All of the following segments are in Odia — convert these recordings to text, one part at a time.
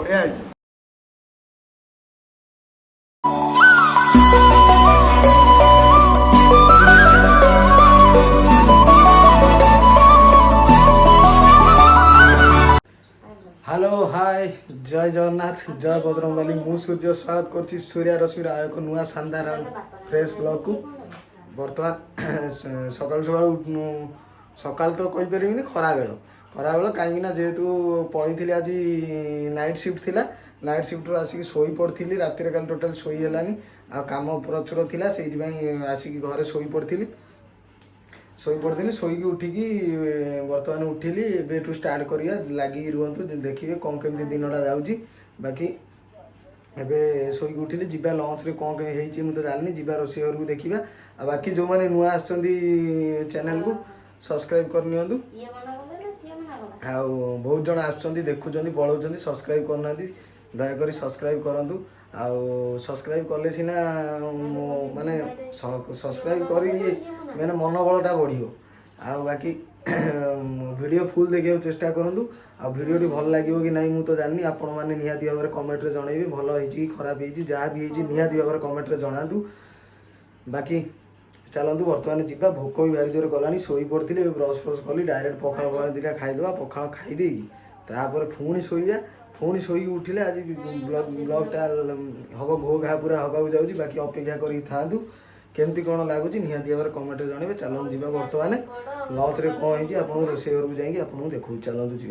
ବଢିଆ ହେଇଛି। हेलो हाय जय जगन्नाथ जय बजरंगबली मु सूर्य स्वागत कर सूर्या रश्मि एक नुआ शानदार फ्रेश ब्लॉग को बर्तमान सकाल सकाल सकाल तो कहीपरि खरा बेल कहीं जेहेतु पढ़ी आज नाइट शिफ्ट थिला नाइट शिफ्ट आसिक शोई पड़ी राति कल टोटाल शोई है आ काम प्रचुर थिला से आसिक घरे शोई पड़ी शोईकी उठिकी बर्तमान उठिली एबेठू स्टार्ट करिया लगी रुहतु देखिए कौन केमती दिनटा जाऊँगी बाकी एबे शोईकी उठिली जीवा लंच रे कौन होती मुझे जानी जीवा रोषे घर को देखा आ बाकी जो मैंने नुआ चैनल को सब्सक्राइब करनी बहुत जन आसुँच देखुं पढ़ाऊँ सब्सक्राइब करना दयाकोरी सब्सक्राइब करूँ आउ सब्सक्राइब कले सीना माने सब्सक्राइब करी मैंने मनोबलटा बढ़ो आ बाकी वीडियो फुल देखा चेष्टा करूँ आ वीडियो भल लगे कि नहीं मुझे जानी आपण मैंने निहाती भाव में कमेंट रे जनइबे भल होती खराब होती जहाँ भी होती निहाती भाव में कमेंट रे जनातु बाकी चलतु बर्तमान जीवा भोक भी भारी जोर गलानी शोई पड़ी ब्रश फ्रश कली डायरेक्ट पखाड़ पखाड़ दिटा खाईदे पखाड़ खाईदे तापर पुणी शोया पुणी शोई उठिले आज ब्लॉगटा हम घो घा पूरा हवाक जाऊँगी बाकी अपेक्षा करी था केमती कौन लगुच निहाती भाव में कमेंट जनइबे चलते जीवा बर्तमान लंच रे कौन होती आप रोषे घर को जाइए आपको देखो चलतु जी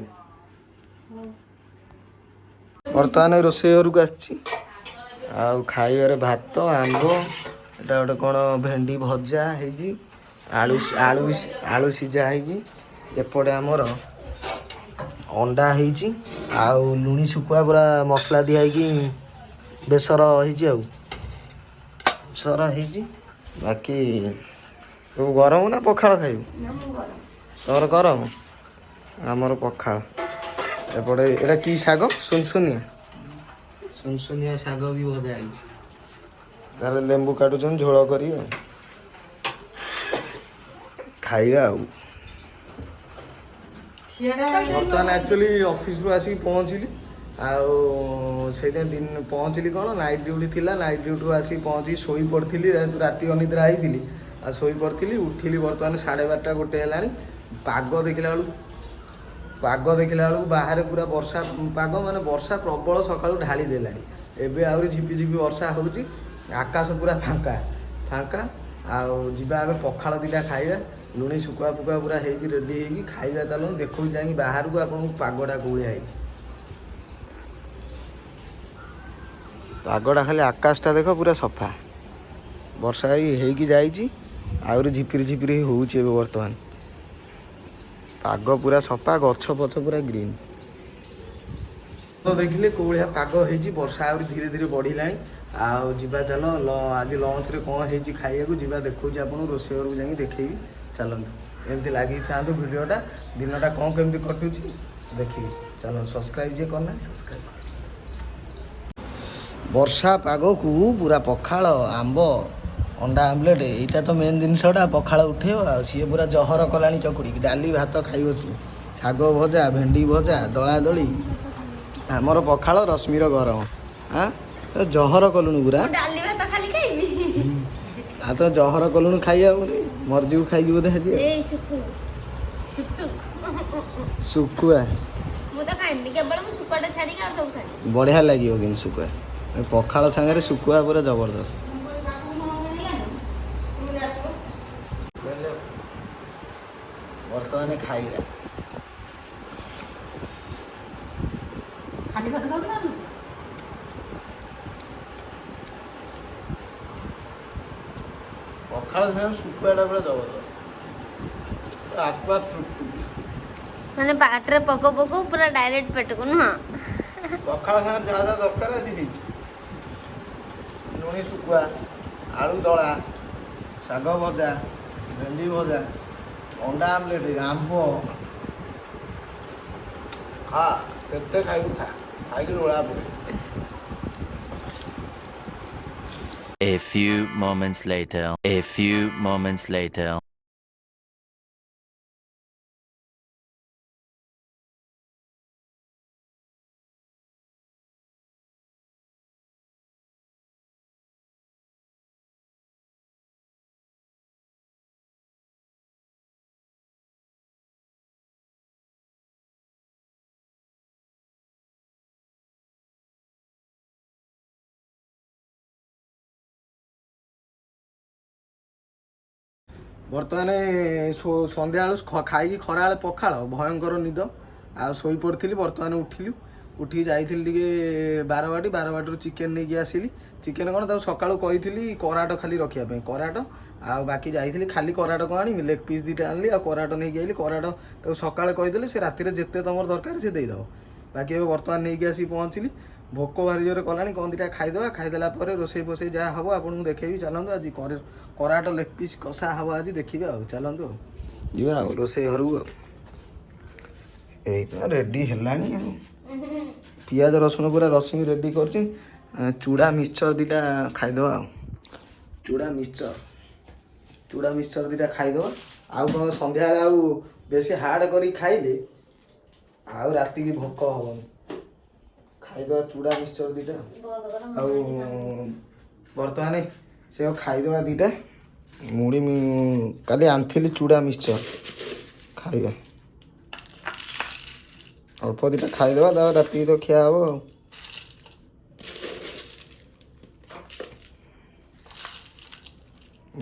बर्तमान रोषे घर को आखाइबार भात आंब एटा गोटे कौन भेंडी भजा है आलू आलू आलू सीझा है एपटे आमर अंडा है आउ लुणी शुखुआ पूरा मसला दिखाई बेसर होसर है बाकी तू गरम ना पखाड़ खाइबू तोर गरम आमर पखाड़ एपटे एटा की शाग सुनसुनिया शाग भी भजा है तार लेंबू काटुन झोल कर खाइबा बर्तमान एक्चुअली ऑफिस रू आसिक पहुँचली से दिन पहुँचली कौन नाइट ड्यूटी थिला नाइट ड्यूटी आसिक पहुँची शोई पड़ी राति अनिद्रा होती आ शोई पड़ी उठिली बर्तमान 12:30 गोटे है पाग देखला बेलू बाहर पूरा वर्षा पाग माने वर्षा प्रबल सका ढाली देला एबे आउरी झिपी झिपी वर्षा होची आकाश पूरा फांका फांका आवा आम पखाड़ दीटा खाइबा लुणी शुखुआ फुकुआ पूरा रेडी होगी खाइबा चलो देखो जाए बाहर को आपको पागटा कौलिया पागटा खाली आकाशटा देख पूरा सफा वर्षा होगी जाइए आउरी झिपिरी झिपिरी होउची एबे वर्तमान पाग पूरा सफा गछ पछ पूरा ग्रीन तो देखिले कौलिया पाग होइची वर्षा आउरी धीरे धीरे बढ़िलानी आउ जीवा चलो आज लंच रे कौन होइची खाइया जीवा देखौची आपन रोषे घर को जाई देखैबी चलतु एमती लगी था भिडटा दिनटा कौन केमती कटुची देखिए चलो सब्सक्राइब जे करना सब्सक्राइब वर्षा पाग को पूरा पखाड़ आंब अंडा आमलेट यहाँ तो मेन जिनसटा पखाड़ उठेब आ सी पूरा जहर कलानी चकुड़ी डाली भात खाइब सी शाग भजा भेंडी भजा दला दली आमर पखाड़ रश्मिर गरम हाँ तो जहर कलुनु पूरा आ तो जहर कलुनु खाइया मर्जी खाई बोधे शुखुआ बढ़िया लगे कि शुखुआ पखाड़ सागर शुखुआ पूरा जबरदस्त बर्तमान खाइबा खाली भात खाऊ ना पखाड़ सागर शुखुआटा पूरा जबरदस्त आत्मा तृप्ति माने पाटरे पको पको पूरा डायरेक्ट पेट को ना पखाड़ सागर जहाँ जहाँ दरकार आज लुणी शुखुआ आलू दला शाग भजा भेंडी भजा अंडा आमलेट आंब खा केते खाइबू खा खाइक रोला पड़े A few moments later. ବର୍ତ୍ତମାନ ସନ୍ଧ୍ୟାବେଳୁ ଖାଇକି ଖରାବେଳେ ପଖାଳ ଭୟଙ୍କର ନିଦ ଆଉ ଶୋଇପଡ଼ିଥିଲି। ବର୍ତ୍ତମାନ ଉଠିକି ଯାଇଥିଲି ଟିକେ ବାରବାଟିରୁ ଚିକେନ୍ ନେଇକି ଆସିଲି। ଚିକେନ୍ କ'ଣ ତାକୁ ସକାଳୁ କହିଥିଲି କରାଟ ଖାଲି ରଖିବା ପାଇଁ, କରାଟ ଆଉ ବାକି ଯାଇଥିଲି ଖାଲି କରାଟ କ'ଣ ଆଣିବି, ଲେଗ୍ ପିସ୍ ଦୁଇଟା ଆଣିଲି ଆଉ କରାଟ ନେଇକି ଆଇଲି। କରାଟ ତାକୁ ସକାଳେ କହିଦେଲେ ସେ ରାତିରେ ଯେତେ ତୁମର ଦରକାର ସେ ଦେଇଦେବ। ବାକି ଏବେ ବର୍ତ୍ତମାନ ନେଇକି ଆସିକି ପହଞ୍ଚିଲି। ଭୋକ ଭାରି ଜୋରେ କଲାଣି, କ'ଣ ଦୁଇଟା ଖାଇଦେବା। ଖାଇଦେଲା ପରେ ରୋଷେଇ ଫୋଷେଇ ଯାହା ହେବ ଆପଣଙ୍କୁ ଦେଖେଇବି। ଚାଲନ୍ତୁ ଆଜି କରାଟ ଲେଗ୍ ପିସ୍ କଷା ହେବ ଆଜି ଦେଖିବେ ଆଉ। ଚାଲନ୍ତୁ ଆଉ ଯିବା ଆଉ ରୋଷେଇ ଘରକୁ ଆଉ। ଏଇ ତ ରେଡ଼ି ହେଲାଣି ଆଉ। ପିଆଜ ରସୁଣ ପୁରା ରସୁଣ ରେଡ଼ି କରୁଛି। ଚୁଡ଼ା ମିକ୍ସଚର ଦୁଇଟା ଖାଇଦେବା ଆଉ। ଚୁଡ଼ା ମିକ୍ସଚର ଦୁଇଟା ଖାଇଦେବା। ଆଉ କ'ଣ ସନ୍ଧ୍ୟାବେଳେ ଆଉ ବେଶୀ ହାର୍ଡ଼ କରିକି ଖାଇଲେ ଆଉ ରାତିକି ଭୋକ ହେବନି। ଖାଇଦେବା ଚୁଡ଼ା ମିକ୍ସଚର ଦୁଇଟା ଆଉ। ବର୍ତ୍ତମାନ ସେ ଖାଇଦେବା ଦୁଇଟା ମୁଢ଼ି। କାଲି ଆଣିଥିଲି ଚୁଡ଼ା ମିକ୍ସଚର, ଖାଇବା ଅଳ୍ପ ଦୁଇଟା ଖାଇଦେବା, ତାପରେ ରାତିକି ତ ଖିଆ ହେବ ଆଉ।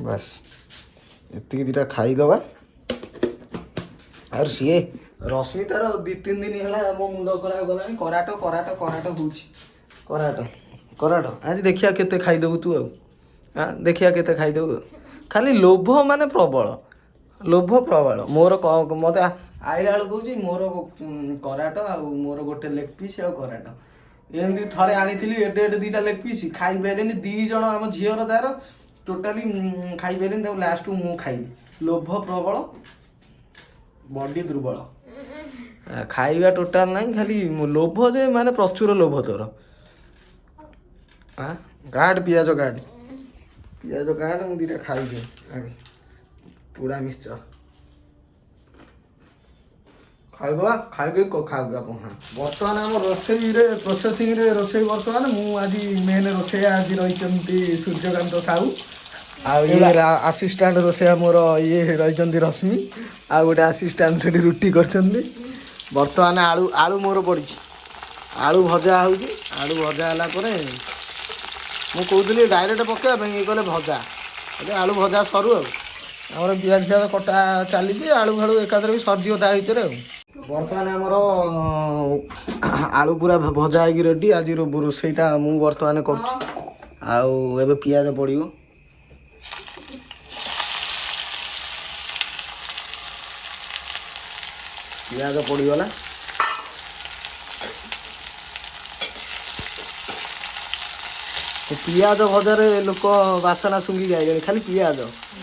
ବାସ୍ ଏତିକି ଦୁଇଟା ଖାଇଦେବା। ଆଉ ସିଏ ରଶ୍ମିତାର 2-3 ଦିନ ହେଲା ମୋ ମୁଣ୍ଡ ଖରାପ ଗଲାଣି। କରାଟ ହେଉଛି। କରାଟ ଆଜି ଦେଖିବା କେତେ ଖାଇଦେବୁ ତୁ ଆଉ। ଦେଖିବା କେତେ ଖାଇଦେବୁ ଆଉ। ଖାଲି ଲୋଭ ମାନେ ପ୍ରବଳ ମୋର। ମୋତେ ଆଇଲା ବେଳକୁ କହୁଛି ମୋର କରାଟ ଆଉ ମୋର ଗୋଟେ ଲେଗ୍ ପିସ୍ ଆଉ କରାଟ। ଏମିତି ଥରେ ଆଣିଥିଲି ଏଡ଼େ ଦୁଇଟା ଲେଗ୍ ପିସ୍ ଖାଇପାରିଲେନି 2 ଜଣ। ଆମ ଝିଅର ତାର ଟୋଟାଲି ଖାଇପାରିଲେନି। ତାକୁ ଲାଷ୍ଟକୁ ମୁଁ ଖାଇଲି। ଲୋଭ ପ୍ରବଳ, ବଡି ଦୁର୍ବଳ, ଖାଇବା ଟୋଟାଲ ନାହିଁ। ଖାଲି ଲୋଭ ଯେ ମାନେ ପ୍ରଚୁର ଲୋଭ ତୋର। କାଟ ପିଆଜ କାଟ ମୁଁ ଦୁଇଟା ଖାଇଦିଏ ଆগে। ଚୁଡ଼ା ମିକ୍ସଚର ଖାଇଦେବା। ଖାଇକି ବର୍ତ୍ତମାନ ଆମ ପ୍ରୋସେସିଂରେ ରୋଷେଇ। ବର୍ତ୍ତମାନ ମୁଁ ଆଜି ମେନ୍ ରୋଷେଇଆ ଆଜି ରହିଛନ୍ତି ସୂର୍ଯ୍ୟକାନ୍ତ ସାହୁ। ଆଉ ଇଏ ଆସିଷ୍ଟାଣ୍ଟ ରୋଷେଇଆ ମୋର ଇଏ ରହିଛନ୍ତି ରଶ୍ମି। ଆଉ ଗୋଟେ ଆସିଷ୍ଟାଣ୍ଟ ସେଠି ରୁଟି କରିଛନ୍ତି। ବର୍ତ୍ତମାନ ଆଳୁ ମୋର ପଡ଼ିଛି। ଆଳୁ ଭଜା ହେଉଛି। ଆଳୁ ଭଜା ହେଲା ପରେ ମୁଁ କହୁଥିଲି ଡାଇରେକ୍ଟ ପକାଇବା ପାଇଁ, ଇଏ କହିଲେ ଭଜା। ଆଳୁ ଭଜା ସରୁ ଆଉ। ଆମର ପିଆଜ କଟା ଚାଲିଛି। ଆଳୁ ଫାଳୁ ଏକାଥରେ ବି ସରିଯିବ ତା ଭିତରେ ଆଉ। ବର୍ତ୍ତମାନ ଆମର ଆଳୁ ପୁରା ଭଜା ହେଇକି ରେଡ଼ି। ଆଜି ରୋଷେଇଟା ମୁଁ ବର୍ତ୍ତମାନ କରୁଛି। ଆଉ ଏବେ ପିଆଜ ପଡ଼ିବ। ପିଆଜ ପଡ଼ିଗଲା। ପିଆଜ ଭଜାରେ ଲୋକ ବାସନା ଶୁଙ୍ଘି ଯାଇଲେଣି। ଖାଲି ପିଆଜ,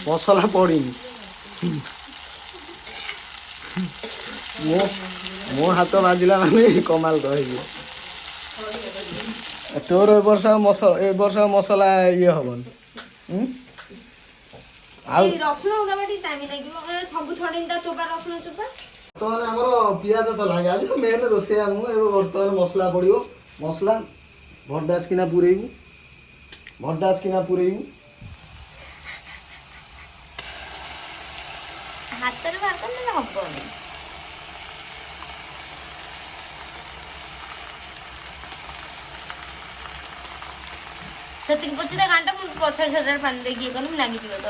ମସଲା ପଡ଼ିନି। ମୋ ହାତ ବାଜିଲା ମାନେ କମାଲ କହିବି। ତୋର ଏ ବର୍ଷ ଆଉ ମସଲା ଇଏ ହବନି। ଆଉ ରସୁଣ ଟାଇମ୍ ଲାଗିବ ସବୁ ଛଡେଇ ତା ଚୋପା ରସୁଣ ଚୋପା। ବର୍ତ୍ତମାନ ଆମର ପିଆଜ ଚଲା ଆଜି ତ ମେନ୍ ରୋଷେଇଆ ମୁଁ। ଏବେ ବର୍ତ୍ତମାନ ମସଲା ପଡ଼ିବ। ମସଲା ଭଣ୍ଡାସ କିନା ପୁରେଇବୁ। ହାତରେ ବାହାର କଲେ ହବନି। ସେତିକି ପଛରେ ଘାଣ୍ଟ ମୁଁ ପଛରେ ପାଣି ଦେଇକି ଇଏ କଲେ ଲାଗିଯିବ ତ।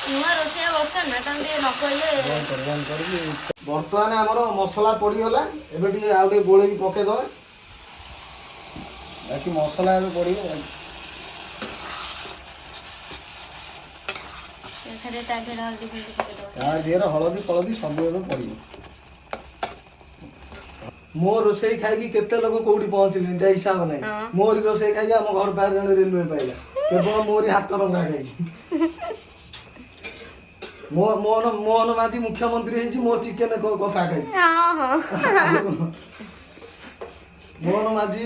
ନୂଆ ରୋଷେଇଆ ବସୁଛନ୍ତି ନା, ତାଙ୍କୁ ଟିକେ ନ କହିଲେ। ବର୍ତ୍ତମାନ ଆମର ମସଲା ପଡ଼ିଗଲା। ଏବେ ଟିକେ ଆଉ ଟିକେ ଗୋଳେଇକି ପକେଇଦେବା। ବାକି ମସଲା ଏବେ ପଡ଼ିବ। ତା ଦେହରେ ହଳଦୀ ଫଳଦୀ ସବୁ ଏବେ ପଡ଼ିବ। ମୋ ରୋଷେଇ ଖାଇକି କେତେ ଲୋକ କୋଉଠି ପହଞ୍ଚିଲେଣି ତା ହିସାବ ନାହିଁ। ମୋରି ରୋଷେଇ ଖାଇକି ଆମ ଘର ପାଖରେ ଜଣେ ରେଲୱେ ପାଇଲା, କେବଳ ମୋରି ହାତ ରନ୍ଧା ଖାଇକି। ମୋହନ ମାଝୀ ମୁଖ୍ୟମନ୍ତ୍ରୀ ହେଇଛି ମୋ ଚିକେନ କଷା ଖାଇକି। ମୋହନ ମାଝୀ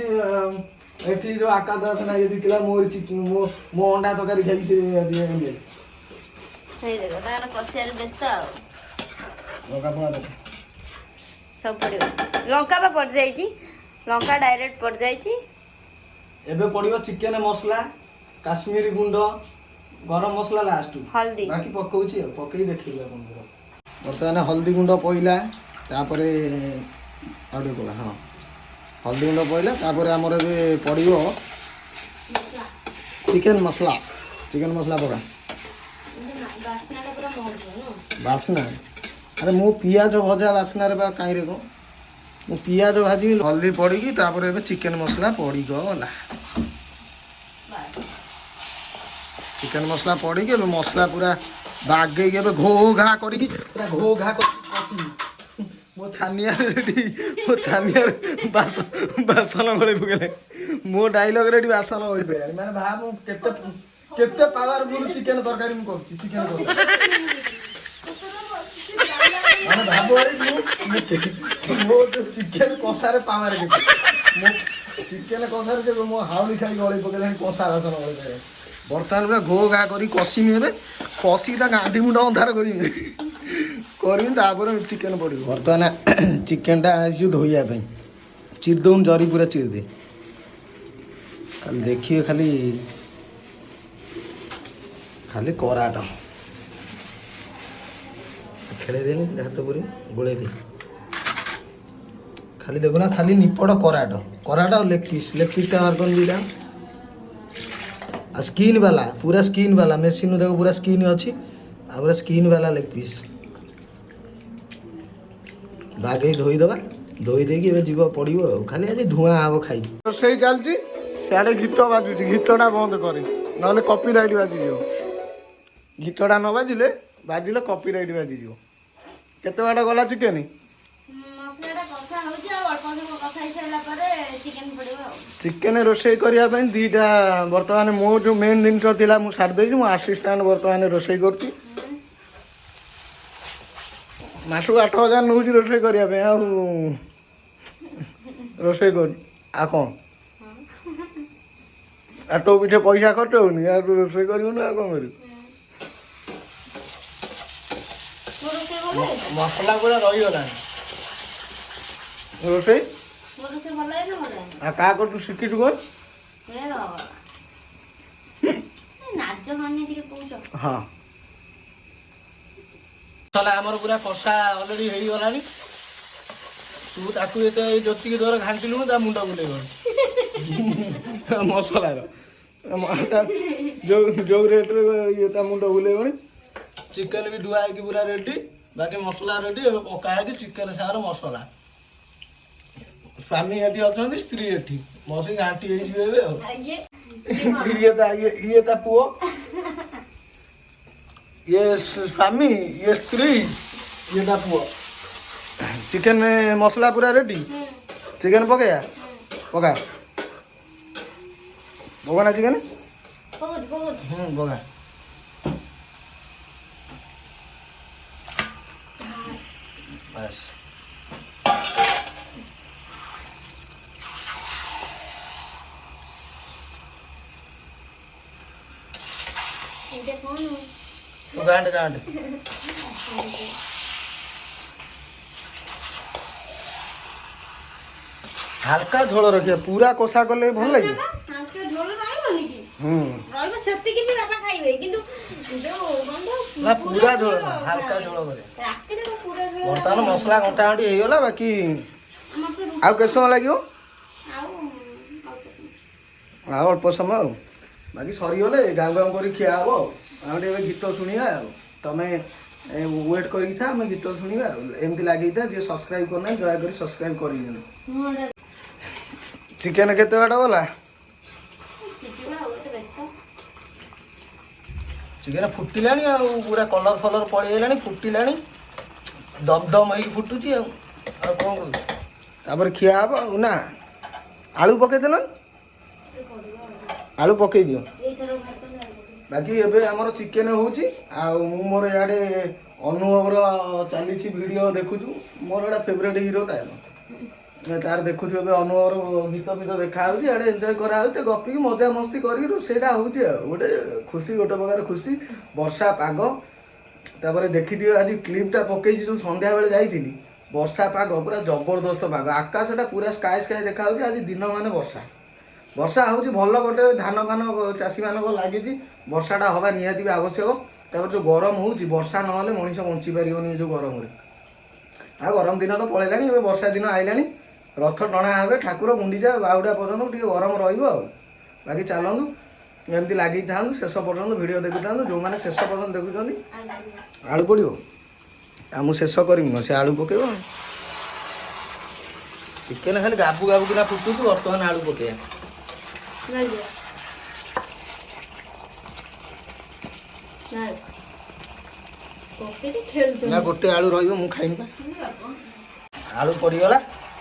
ଏଠି ଯୋଉ ଆକାଶ ଦାସ ନାଗି ଦେଇଥିଲା ମୋ ଅଣ୍ଡା ତରକାରୀ ଖାଇକି ସେ ତାଙ୍କର କଷିଆରେ ବ୍ୟସ୍ତ ଆଉ। ସବୁ ପଡ଼ିବ। ଲଙ୍କା ବା ପଡ଼ିଯାଇଛି, ଲଙ୍କା ଡାଇରେକ୍ଟ ପଡ଼ିଯାଇଛି। ଏବେ ପଡ଼ିବ ଚିକେନ ମସଲା, କାଶ୍ମୀରୀ ଗୁଣ୍ଡ, ଗରମ ମସଲା ଲାଷ୍ଟ। ହଳଦୀ ବାକି ପକଉଛି ଆଉ, ପକେଇ ଦେଖିବି ଆପଣଙ୍କର। ବର୍ତ୍ତମାନ ହଳଦୀ ଗୁଣ୍ଡ ପଇଲା, ତାପରେ ଆଉ ଟିକେ ପକା। ହଁ, ହଳଦୀ ଗୁଣ୍ଡ ପଇଲା। ତାପରେ ଆମର ଏବେ ପଡ଼ିବ ଚିକେନ ମସଲା। ପକା ବାସ୍ନାଟା ପୁରା ମହକୁଥିବ ନା? ବାସ୍ନା ଆରେ ମୁଁ ପିଆଜ ଭଜା ବାସ୍ନାରେ ବା କାହିଁରେ କଣ ମୁଁ ପିଆଜ ଭାଜିବି ହଳଦୀ ପଡ଼ିକି ତାପରେ ଏବେ ଚିକେନ ମସଲା ପଡ଼ିଗଲା। ଚିକେନ ମସଲା ପଡ଼ିକି ଏବେ ମସଲା ପୁରା ବାଗେଇକି ଏବେ ଘୋ ଘା କରିକି ପୁରା ଘୋ ଘା କରିକି କଷିବି। ମୋ ଛାନିଆରେ ରେଡ଼ି ମୋ ଛାନିଆରେ ବାସନ ଗଳେଇ ପକେଇଲେ ମୋ ଡାଇଲଗରେ ଏଠି ବାସନ ଗଳେଇ ପକେଇଲାଣି ମାନେ ଭାବ କେତେ କେତେ ପାୱାରଫୁଲ ଚିକେନ ତରକାରୀ ମୁଁ କରୁଛି ଚିକେନ ତରକାରୀ ମାନେ ଭାବ ମୋ ଯୋଉ ଚିକେନ କଷାରେ ପାୱାର କେତେ ମୋ ଚିକେନ କଷାରେ ସେ ମୋ ହାଉଳି ଖାଇ ଗଳେଇ ପକେଇଲାଣି କଷା ବାସନ ଗଳେଇ ପକେଇଲାଣି। ବର୍ତ୍ତମାନ ପୁରା ଘୋ ଘା କରି କଷିମି ଏବେ କଷିକି ତା ଗାଣ୍ଡି ମୁଣ୍ଡ ଅନ୍ଧାର କରିବି ତାପରେ ଚିକେନ ପଡ଼ିବ। ବର୍ତ୍ତମାନ ଚିକେନଟା ଆସିଛୁ ଧୋଇବା ପାଇଁ ଚିରି ଦଉନି ଜରି ପୁରା ଚିରି ଦେ ଖାଲି ଦେଖିବେ ଖାଲି କରାଟ ଖେଳେଇ ଦେଲି ହାତ ପୁରୀ ଗୋଳେଇ ଦେ ଖାଲି ଦେଖୁନା ଖାଲି ନିପଟ କରାଟ ଆଉ ଲେଗ ପିସ୍ଟା ବାହାର କରି ଦିଟା ଆଉ ସ୍କିନ୍ ବାଲା ପୁରା ସ୍କିନ୍ ବାଲା ମେସିନ୍ ଦେଖ ପୁରା ସ୍କିନ୍ ଅଛି ଆଉ ପୁରା ସ୍କିନ୍ ବାଲା ଲେଗ ପିସ୍ ବାଗେଇ ଧୋଇଦେବା ଧୋଇ ଦେଇକି ଏବେ ଯିବ ପଡ଼ିବ ଆଉ ଖାଲି ଆଜି ଧୂଆଁ ହବ ଖାଇକି। ରୋଷେଇ ଚାଲିଛି ସିଆଡ଼େ ଗୀତ ବାଜୁଛି ଗୀତଟା ବନ୍ଦ କରେ ନହେଲେ କପିରାଇଟ୍ ବାଜିଯିବ ଗୀତଟା ନ ବାଜିଲେ କପିରାଇଟ୍ ବାଜିଯିବ। କେତେ ବାଟ ଗଲା ଚିକେନ? ମସଲାଟା କଷା ହଉଛି ଆଉ ଅଳ୍ପ ସମୟ କଷା ହେଇସାରିଲା ପରେ ଚିକେନ ପଡ଼ିବ ଆଉ। ଚିକେନ ରୋଷେଇ କରିବା ପାଇଁ ଦୁଇଟା ବର୍ତ୍ତମାନ ମୋ ଯେଉଁ ମେନ୍ ଜିନିଷ ଥିଲା ମୁଁ ସାରି ଦେଇଛି ମୋ ଆସିଷ୍ଟାଣ୍ଟ ବର୍ତ୍ତମାନ ରୋଷେଇ କରୁଛି। ମାସକୁ 8,000 ନେଉଛି ରୋଷେଇ କରିବା ପାଇଁ ଆଉ ରୋଷେଇ କରୁ ଆଉ କ'ଣ ଆଉ ତୋ ପିଛେ ପଇସା ଖର୍ଚ୍ଚ ହେଉନି ଆଉ ତୁ ରୋଷେଇ କରିବୁନି ଆଉ କ'ଣ କରିବୁ? ମସଲା ପୁରା ରହିଗଲାଣି ରୋଷେଇ ଆଉ କାହା କରୁ ଶିଖିଛୁ କ'ଣ? ହଁ ମସଲା ଆମର ପୁରା କଷା ଅଲରେଡ଼ି ହେଇଗଲାଣି ତୁ ତାକୁ ଏତେ ଯେତିକି ଦର ଘାଣ୍ଟିଲୁଣୁ ତା ମୁଣ୍ଡ ବୁଲେଇବନି ମସଲାର ଯୋଉ ରେଟ୍ରେ ଇଏ ତା ମୁଣ୍ଡ ବୁଲେଇବଣି। ଚିକେନ ବି ଧୁଆ ହେଇକି ପୁରା ରେଡ଼ି ବାକି ମସଲା ରେଡ଼ି ଏବେ ପକା ହେଇକି ଚିକେନ ସାଙ୍ଗରେ ମସଲା ସ୍ୱାମୀ ଏଠି ଅଛନ୍ତି ସ୍ତ୍ରୀ ଏଠି ମସି ଘାଣ୍ଟି ହେଇଯିବେ ଏବେ ଆଉ ଇଏ ତା ପୁଅ ଇଏ ସ୍ୱାମୀ ଇଏ ସ୍ତ୍ରୀ ଇଏ ତା ପୁଅ। ଚିକେନ ମସଲା ପୁରା ରେଡ଼ି ଚିକେନ ପକେଇବା ପକା ନା ଚିକେନ ପକା ବାସ୍ ଗାଁଟେ ହାଲକା ଝୋଳ ରଖିବା ପୁରା କଷା କଲେ ଭଲ ଲାଗିବ। ପୁରା ଝୋଳ ହାଲକା ଝୋଳ କରିବା ବର୍ତ୍ତମାନ ମସଲା ଘଣ୍ଟା ଘଣ୍ଟି ହେଇଗଲା ବାକି ଆଉ କେତେ ସମୟ ଲାଗିବ ଆଉ ଅଳ୍ପ ସମୟ ଆଉ ବାକି ସରିଗଲେ ଗାଁ କରି ଖିଆ ହବ ଆଉ ଟିକେ ଏବେ ଗୀତ ଶୁଣିବା ଆଉ ତମେ ୱେଟ୍ କରିକି ଥା ଆମେ ଗୀତ ଶୁଣିବା ଆଉ ଏମିତି ଲାଗିଥା ଯିଏ ସବସ୍କ୍ରାଇବ୍ କରିନାହିଁ ଦୟାକରି ସବସ୍କ୍ରାଇବ୍ କରିନିଅନ୍ତୁ। ଚିକେନ କେତେ ବାଟ ଗଲା? ଚିକେନ ଫୁଟିଲାଣି ଆଉ ପୁରା କଲର ଫଲର ପଳେଇଗଲାଣି ଫୁଟିଲାଣି ଦମ ହେଇକି ଫୁଟୁଛି ଆଉ କ'ଣ କରୁଛୁ ତାପରେ ଖିଆ ହବ ଆଉ ନା ଆଳୁ ପକେଇଦେଲ ଆଳୁ ପକେଇ ଦିଅ ବାକି ଏବେ ଆମର ଚିକେନ ହେଉଛି ଆଉ ମୁଁ ମୋର ଇଆଡ଼େ ଅନୁଭବର ଚାଲିଛି ଭିଡ଼ିଓ ଦେଖୁଛୁ ମୋର ଗୋଟେ ଫେଭରେଟ୍ ହିରୋ ତାର ଦେଖୁଛୁ ଏବେ ଅନୁଭବର ଗୀତ ଦେଖାହେଉଛି ଇଆଡ଼େ ଏନ୍ଜୟ କରାହେଉଛି ଗପିକି ମଜାମସ୍ତି କରିକି ରୋଷେଇଟା ହେଉଛି ଆଉ ଗୋଟେ ଖୁସି ଗୋଟେ ପ୍ରକାର ଖୁସି ବର୍ଷା ପାଗ ତାପରେ ଦେଖିଥିବେ ଆଜି କ୍ଲିପ୍ଟା ପକେଇଛି ଯେଉଁ ସନ୍ଧ୍ୟାବେଳେ ଯାଇଥିଲି ବର୍ଷା ପାଗ ପୁରା ଜବରଦସ୍ତ ପାଗ ଆକାଶଟା ପୁରା ସ୍କାଏ ଦେଖାହେଉଛି ଆଜି ଦିନ ମାନେ ବର୍ଷା ହେଉଛି ଭଲ ଗୋଟେ ଧାନ ଫାନ ଚାଷୀମାନଙ୍କ ଲାଗିଛି ବର୍ଷାଟା ହେବା ନିହାତି ବି ଆବଶ୍ୟକ ତାପରେ ଯେଉଁ ଗରମ ହେଉଛି ବର୍ଷା ନହେଲେ ମଣିଷ ବଞ୍ଚିପାରିବନି ଏ ଯେଉଁ ଗରମରେ ଆଉ ଗରମ ଦିନ ତ ପଳେଇଲାଣି ଏବେ ବର୍ଷା ଦିନ ଆଇଲାଣି ରଥ ଟଣା ହେବେ ଠାକୁର ଗୁଣ୍ଡିଚା ବାହୁଡ଼ା ପର୍ଯ୍ୟନ୍ତ ଟିକେ ଗରମ ରହିବ ଆଉ ବାକି ଚାଲନ୍ତୁ ଏମିତି ଲାଗିକି ଥାନ୍ତୁ ଶେଷ ପର୍ଯ୍ୟନ୍ତ ଭିଡ଼ିଓ ଦେଖୁଥାନ୍ତୁ। ଯେଉଁମାନେ ଶେଷ ପର୍ଯ୍ୟନ୍ତ ଦେଖୁଛନ୍ତି ଆଳୁ ପଡ଼ିବ ଆଉ ମୁଁ ଶେଷ କରିମି କ'ଣ ସେ ଆଳୁ ପକେଇବ। ଚିକେନ ଖାଲି ଗାବୁ ଗାବୁ କିନା ଫୁଟୁଛୁ ବର୍ତ୍ତମାନ ଆଳୁ ପକେଇବା। ନା ଗୋଟେ ଆଳୁ ରହିବ ମୁଁ ଖାଇମି ପା। ଆଳୁ ପଡ଼ିଗଲା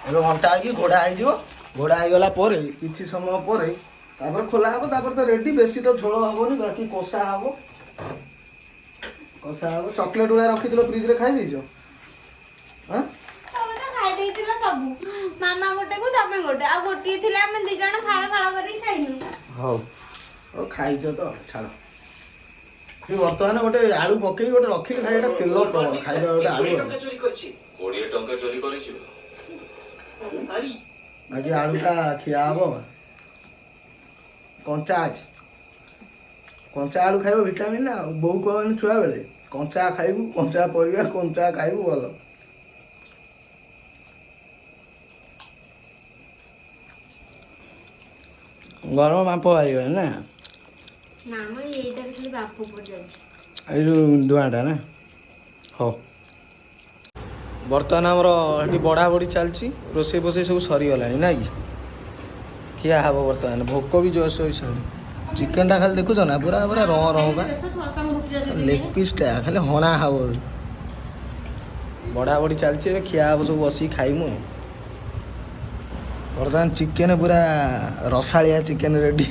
ଏବେ ଘଣ୍ଟା ହେଇକି ଘୋଡ଼ା ହେଇଯିବ। ଘୋଡ଼ା ହେଇଗଲା ପରେ କିଛି ସମୟ ପରେ ତାପରେ ଖୋଲା ହେବ। ତାପରେ ତ ରେଡ଼ି। ବେଶୀ ତ ଝୋଳ ହେବନି ବାକି କଷା ହେବ। କଷା ହେବ। ଚକୋଲେଟ୍ ଗୁଡ଼ା ରଖିଥିଲ ଫ୍ରିଜରେ ଖାଇ ଦେଇଛ? ହଁ ଖାଇ ଦେଇଥିଲ ସବୁ। ମାମା ଗୋଟେକୁ ତମେ ଗୋଟେ ଆଉ ଗୋଟିଏ ଥିଲା ଆମେ 2 ଜଣ ଫାଳ ଫାଳ କରିକି ଖାଇଲୁ। ହଉ ହଉ ଖାଇଛ ତ ଛାଡ଼। ବର୍ତ୍ତମାନ ଗୋଟେ ଆଳୁ ପକେଇକି ଗୋଟେ ରଖିକି ଖାଇବା ତେଲ ପ୍ରବଳ ଖାଇବା ଗୋଟେ ଆଳୁ। 20 ଟଙ୍କା ଚୋରି କରିଛି। ବାକି ଆଳୁଟା ଖିଆ ହେବ। କଞ୍ଚା ଅଛି। କଞ୍ଚା ଆଳୁ ଖାଇବ ଭିଟାମିନ୍ ନା। ଆଉ ବୋଉ କହନି ଛୁଆବେଳେ କଞ୍ଚା ଖାଇବୁ, କଞ୍ଚା ପରିବା କଞ୍ଚା ଖାଇବୁ ଭଲ। ଗରମ ବାମ୍ଫ ବାହାରିଗଲା ନା? ନା ମ ଏଇଟାରେ ଖାଲି ବାମ୍ଫ ପଡ଼ିଯାଉଛି। ଏଇ ଯେଉଁ ଧୂଆଁଟା ନା? ହଉ ବର୍ତ୍ତମାନ ଆମର ଏଠି ବଢ଼ା ବଢ଼ି ଚାଲିଛି। ରୋଷେଇ ଫୋଷେଇ ସବୁ ସରିଗଲାଣି ନାଇଁ କି? ଖିଆ ହେବ ବର୍ତ୍ତମାନ। ଭୋକ ବି ଜୋରସେ ହୋଇସାରିଲାଣି। ଚିକେନଟା ଖାଲି ଦେଖୁଛ ନା ପୁରା ପୁରା ରହ ବା ଲେଗ୍ ପିସ୍ଟା ଖାଲି ହଣା ହେବ। ବଢ଼ା ବଢ଼ି ଚାଲିଛି ଏବେ ଖିଆ ହେବ ସବୁ ବସିକି ଖାଇମୁ। ବର୍ତ୍ତମାନ ଚିକେନ ପୁରା ରସାଳିଆ ଚିକେନ ରେଡ଼ି।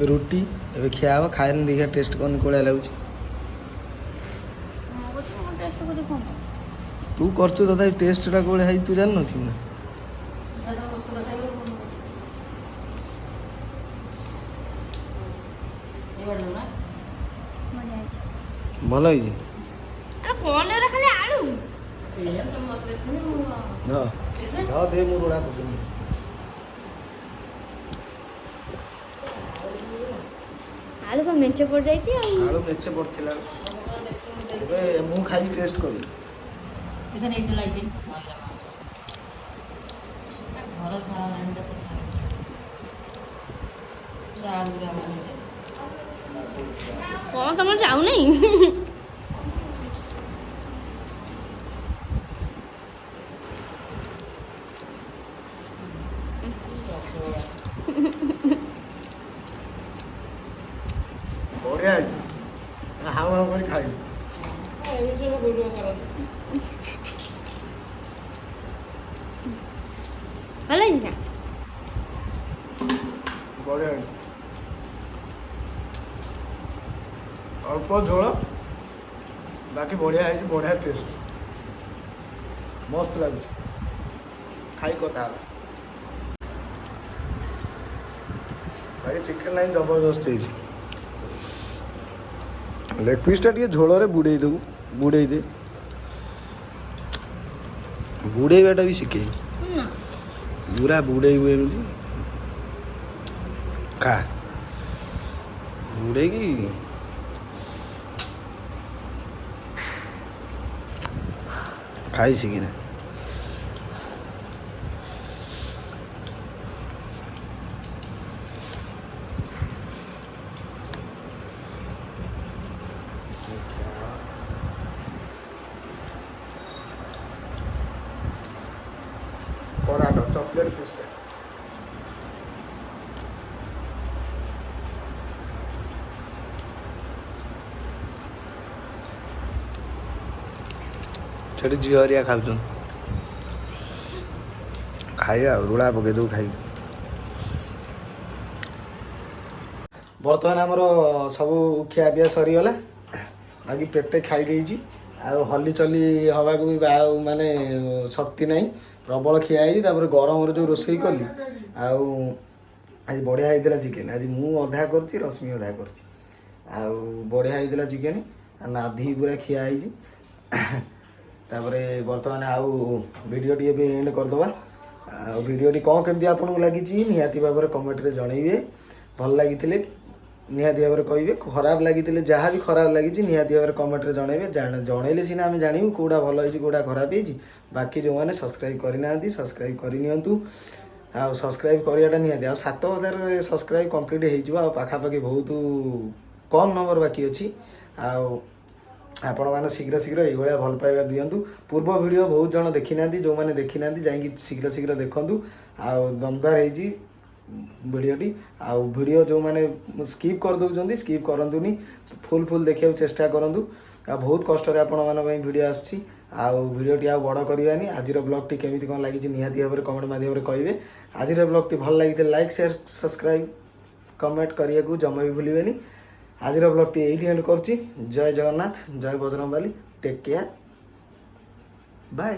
ରୁଟି ଏବେ ଖିଆ ହେବ। ଖାଇନି ଦେଖିଆ ଟେଷ୍ଟ କରିନି କୋଳିଆ ଲାଗୁଛି। ତୁ କରୁଛୁ ତଥାପି ଟେଷ୍ଟଟା କୋଳିଆ ହେଇଛି ତୁ ଜାଣିନଥିବୁ ନା? ଭଲ ହେଇଛି। ଖାଲି ଆଳୁ ଦେ ମୁଁ ରୋଳା ପକେଇବି। ଆଳୁ କଣ ମେଞ୍ଚେ ପଡ଼ିଯାଇଛି ଆଉ। ଆଳୁ ମେଞ୍ଚେ ପଡ଼ିଥିଲା। ଏବେ ମୁଁ ଖାଇକି ଟେଷ୍ଟ କରିବି। କଣ ତମର ଯାଉନାହିଁ? ବଢ଼ିଆ ହେଇଛି। ହାଉ ହାଉ କରି ଖାଇବି। ଭଲ ହେଇଛି ନା? ବଢ଼ିଆ ହେଇଛି। ଅଳ୍ପ ଝୋଳ ବାକି ବଢ଼ିଆ ହେଇଛି। ବଢ଼ିଆ ଟେଷ୍ଟ ମସ୍ତ ଲାଗୁଛି। ଖାଇ କଥା ହେଲା ବାକି ଚିକେନ ଲାଇନ୍ ଜବରଦସ୍ତ ହେଇଛି। ଲେଗ୍ ପିସ୍ଟା ଟିକେ ଝୋଳରେ ବୁଡ଼େଇ ଦେବୁ। ବୁଡ଼େଇ ଦେ। ବୁଡ଼େଇବାଟା ବି ଶିଖେଇ ପୁରା ବୁଡ଼େଇବୁ ଏମିତି ଖା। ବୁଡ଼େଇକି ଖାଇ ଶିଖିନା। କରାଟ ଚକଲେଟ୍ ପିସ୍ଟା ସେଠି ଝିଅ ହରିଆ ଖାଉଛନ୍ତି। ଖାଇବା ଆଉ ରୁଳା ପକେଇ ଦେବୁ ଖାଇକି। ବର୍ତ୍ତମାନ ଆମର ସବୁ ଖିଆପିଆ ସରିଗଲା। ବାକି ପେଟେ ଖାଇ ଦେଇଛି। ଆଉ ହଲିଚଲି ହେବାକୁ ବି ଆଉ ମାନେ ଶକ୍ତି ନାହିଁ। ପ୍ରବଳ ଖିଆ ହେଇଛି। ତାପରେ ଗରମରେ ଯେଉଁ ରୋଷେଇ କଲି ଆଉ ଆଜି ବଢ଼ିଆ ହେଇଥିଲା ଚିକେନ। ଆଜି ମୁଁ ଅଧା କରିଛି ରଶ୍ମି ଅଧା କରିଛି। ଆଉ ବଢ଼ିଆ ହେଇଥିଲା ଚିକେନ। ନାଧି ପୁରା ଖିଆ ହେଇଛି। ତାପରେ ବର୍ତ୍ତମାନ ଆଉ ଭିଡ଼ିଓଟି ଏବେ ଏଣ୍ଡ କରିଦେବା। ଆଉ ଭିଡ଼ିଓଟି କ'ଣ କେମିତି ଆପଣଙ୍କୁ ଲାଗିଛି ନିହାତି ଭାବରେ କମେଣ୍ଟରେ ଜଣାଇବେ। ଭଲ ଲାଗିଥିଲେ ନିହାତି ଭାବରେ କହିବେ। ଖରାପ ଲାଗିଥିଲେ ଯାହା ବି ଖରାପ ଲାଗିଛି ନିହାତି ଭାବରେ କମେଣ୍ଟରେ ଜଣାଇବେ। ଜଣାଇଲେ ସିନା ଆମେ ଜାଣିବୁ କେଉଁଟା ଭଲ ହେଇଛି କେଉଁଟା ଖରାପ ହେଇଛି। ବାକି ଯେଉଁମାନେ ସବସ୍କ୍ରାଇବ୍ କରିନାହାନ୍ତି ସବସ୍କ୍ରାଇବ୍ କରିନିଅନ୍ତୁ। ଆଉ ସବସ୍କ୍ରାଇବ୍ କରିବାଟା ନିହାତି। ଆଉ 7000 ସବସ୍କ୍ରାଇବ୍ କମ୍ପ୍ଲିଟ୍ ହେଇଯିବ, ଆଉ ପାଖାପାଖି ବହୁତ କମ୍ ନମ୍ବର ବାକି ଅଛି। ଆଉ ଆପଣମାନେ ଶୀଘ୍ର ଶୀଘ୍ର ଏଇଭଳିଆ ଭଲ ପାଇବା ଦିଅନ୍ତୁ। ପୂର୍ବ ଭିଡ଼ିଓ ବହୁତ ଜଣ ଦେଖିନାହାନ୍ତି, ଯେଉଁମାନେ ଦେଖିନାହାନ୍ତି ଯାଇକି ଶୀଘ୍ର ଶୀଘ୍ର ଦେଖନ୍ତୁ। ଆଉ ଦମଦାର ହେଇଛି ଭିଡ଼ିଓଟି। ଆଉ ଭିଡ଼ିଓ ଯେଉଁମାନେ ସ୍କିପ୍ କରିଦେଉଛନ୍ତି ସ୍କିପ୍ କରନ୍ତୁନି, ଫୁଲ୍ ଦେଖିବାକୁ ଚେଷ୍ଟା କରନ୍ତୁ। ଆଉ ବହୁତ କଷ୍ଟରେ ଆପଣମାନଙ୍କ ପାଇଁ ଭିଡ଼ିଓ ଆସୁଛି। ଆଉ ଭିଡ଼ିଓଟି ଆଉ ବଡ଼ କରିବାନି। ଆଜିର ବ୍ଲଗ୍ଟି କେମିତି କ'ଣ ଲାଗିଛି ନିହାତି ଭାବରେ କମେଣ୍ଟ ମାଧ୍ୟମରେ କହିବେ। ଆଜିର ବ୍ଲଗ୍ଟି ଭଲ ଲାଗିଥିଲେ ଲାଇକ୍ ସେୟାର ସବସ୍କ୍ରାଇବ୍ କମେଣ୍ଟ କରିବାକୁ ଜମା ବି ଭୁଲିବେନି। ଆଜିର ବ୍ଲଗ୍ଟି ଏଇଠି ଏଣ୍ଡ କରୁଛି। ଜୟ ଜଗନ୍ନାଥ, ଜୟ ବଜରଙ୍ଗବାଲି, ଟେକ୍ କେୟାର, ବାଏ।